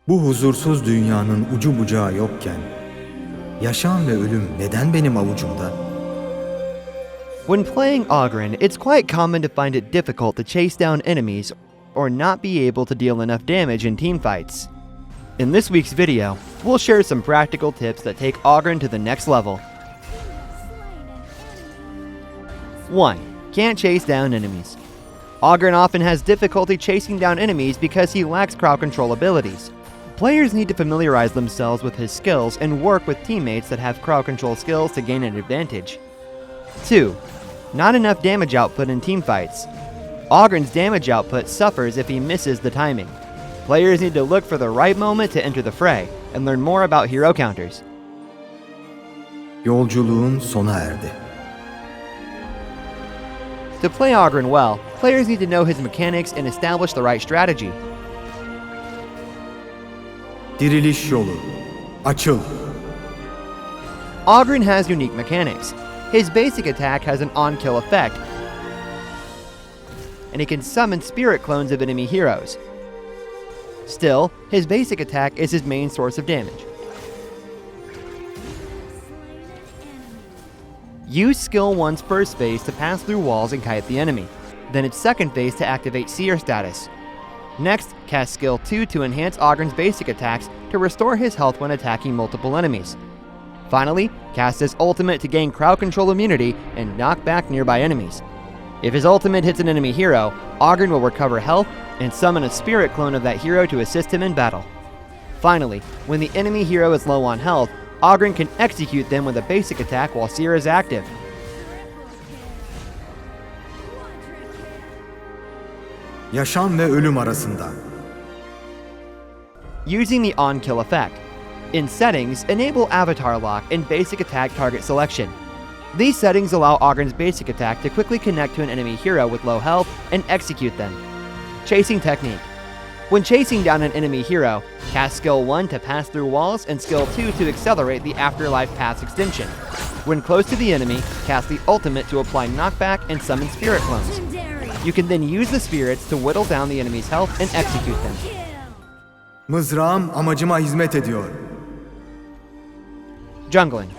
Bu huzursuz dünyanın ucu bucağı yokken, yaşam ve ölüm neden benim avucumda? When playing Augran, it's quite common to find it difficult to chase down enemies or not be able to deal enough damage in teamfights. In this week's video, we'll share some practical tips that take Augran to the next level. 1. Can't chase down enemies. Augran often has difficulty chasing down enemies because he lacks crowd control abilities. Players need to familiarize themselves with his skills and work with teammates that have crowd control skills to gain an advantage. 2. Not enough damage output in teamfights. Augran's damage output suffers if he misses the timing. Players need to look for the right moment to enter the fray and learn more about hero counters. Yolculuğun sona erdi. To play Augran well, players need to know his mechanics and establish the right strategy. Diriliş yolu. Açıl. Augran has unique mechanics. His basic attack has an on-kill effect, and he can summon spirit clones of enemy heroes. Still, his basic attack is his main source of damage. Use skill 1's first phase to pass through walls and kite the enemy, then its second phase to activate seer status. Next, cast skill 2 to enhance Augran's basic attacks to restore his health when attacking multiple enemies. Finally, cast his ultimate to gain crowd control immunity and knock back nearby enemies. If his ultimate hits an enemy hero, Augran will recover health and summon a spirit clone of that hero to assist him in battle. Finally, when the enemy hero is low on health, Augran can execute them with a basic attack while Seer is active. Yaşam ve ölüm arasında. Using the on-kill effect. In settings, enable avatar lock and basic attack target selection. These settings allow Augran's basic attack to quickly connect to an enemy hero with low health and execute them. Chasing technique. When chasing down an enemy hero, cast skill 1 to pass through walls and skill 2 to accelerate the afterlife path's extension. When close to the enemy, cast the ultimate to apply knockback and summon spirit clones. You can then use the spirits to whittle down the enemy's health and execute them. Mızrağım amacıma hizmet ediyor. Jungling.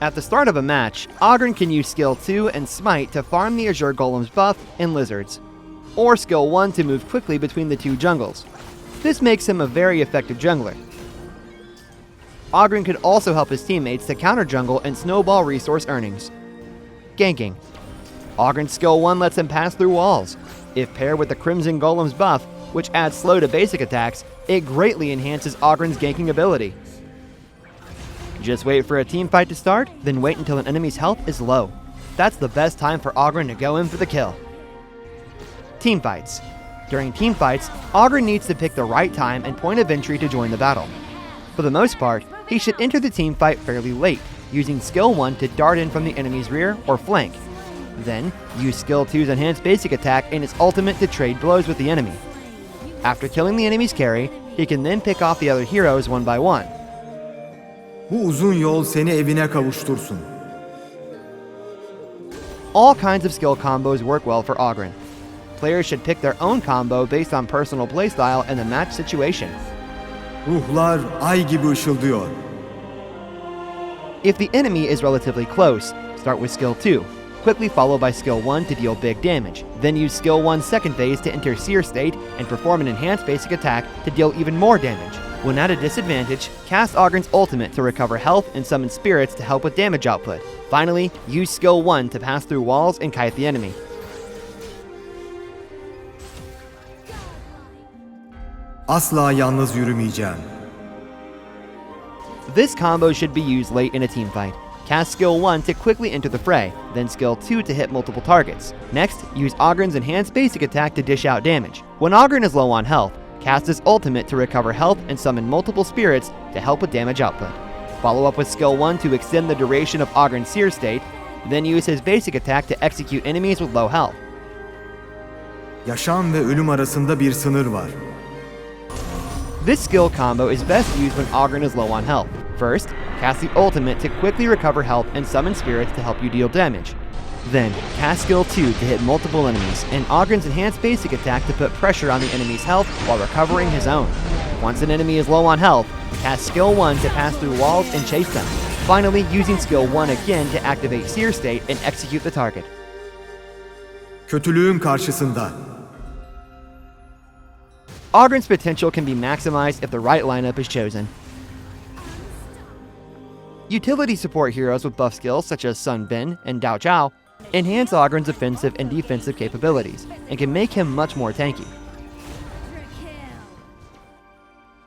At the start of a match, Augran can use skill 2 and smite to farm the Azure Golem's buff and lizards, or skill 1 to move quickly between the two jungles. This makes him a very effective jungler. Augran could also help his teammates to counter jungle and snowball resource earnings. Ganking. Augran's skill 1 lets him pass through walls. If paired with the Crimson Golem's buff, which adds slow to basic attacks, it greatly enhances Augran's ganking ability. Just wait for a team fight to start, then wait until an enemy's health is low. That's the best time for Augran to go in for the kill. Team fights. During team fights, Augran needs to pick the right time and point of entry to join the battle. For the most part, he should enter the team fight fairly late, using skill 1 to dart in from the enemy's rear or flank. Then, use skill 2's enhanced basic attack and its ultimate to trade blows with the enemy. After killing the enemy's carry, he can then pick off the other heroes one by one. Bu uzun yol seni evine kavuştursun. All kinds of skill combos work well for Augran. Players should pick their own combo based on personal playstyle and the match situation. Ruhlar ay gibi ışıldıyor. If the enemy is relatively close, start with skill 2, quickly followed by skill 1 to deal big damage. Then use skill 1's second phase to enter Seer state and perform an enhanced basic attack to deal even more damage. When at a disadvantage, cast Augran's ultimate to recover health and summon spirits to help with damage output. Finally, use skill 1 to pass through walls and kite the enemy. Asla yalnız yürümeyeceğim. This combo should be used late in a teamfight. Cast skill 1 to quickly enter the fray, then skill 2 to hit multiple targets. Next, use Augran's enhanced basic attack to dish out damage. When Augran is low on health, cast his ultimate to recover health and summon multiple spirits to help with damage output. Follow up with skill 1 to extend the duration of Augran's Seer state, then use his basic attack to execute enemies with low health. Yaşam ve ölüm arasında bir sınır var. This skill combo is best used when Augran is low on health. First, cast the ultimate to quickly recover health and summon spirits to help you deal damage. Then, cast skill 2 to hit multiple enemies, and Augran's enhanced basic attack to put pressure on the enemy's health while recovering his own. Once an enemy is low on health, cast Skill 1 to pass through walls and chase them, finally using Skill 1 again to activate Seer State and execute the target. Kötülüğün karşısında. Augran's potential can be maximized if the right lineup is chosen. Utility support heroes with buff skills such as Sun Bin and Dao Chao enhance Augran's offensive and defensive capabilities and can make him much more tanky.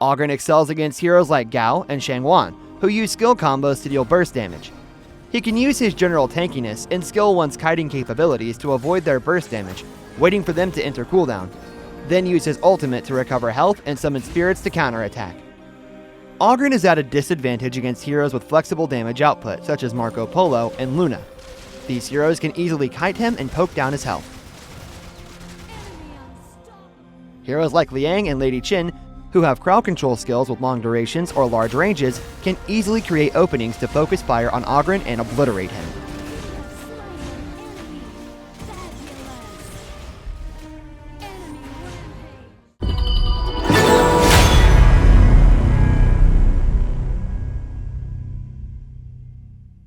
Augran excels against heroes like Gao and Shangwan, who use skill combos to deal burst damage. He can use his general tankiness and Skill 1's kiting capabilities to avoid their burst damage, waiting for them to enter cooldown, then use his ultimate to recover health and summon spirits to counterattack. Augran is at a disadvantage against heroes with flexible damage output, such as Marco Polo and Luna. These heroes can easily kite him and poke down his health. Heroes like Liang and Lady Qin, who have crowd control skills with long durations or large ranges, can easily create openings to focus fire on Augran and obliterate him.